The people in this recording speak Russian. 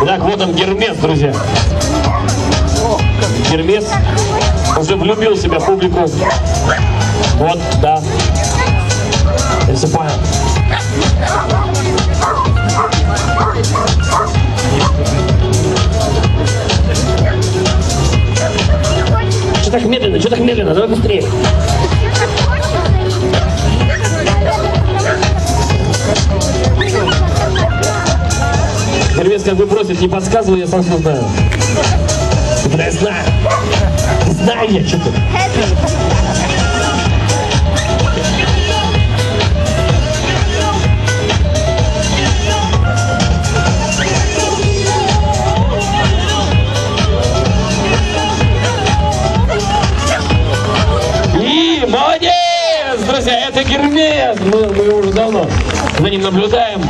Итак, вот он, Гермес, друзья. Гермес уже влюбил в себя публику. Вот, да. Я все понял. Что так медленно? Что так медленно? Давай быстрее. Гермес как бы просит, не подсказывай, я сам все знаю. Да я знаю. Знаю я что-то. И молодец, друзья, это Гермес. Мы уже давно за ним наблюдаем.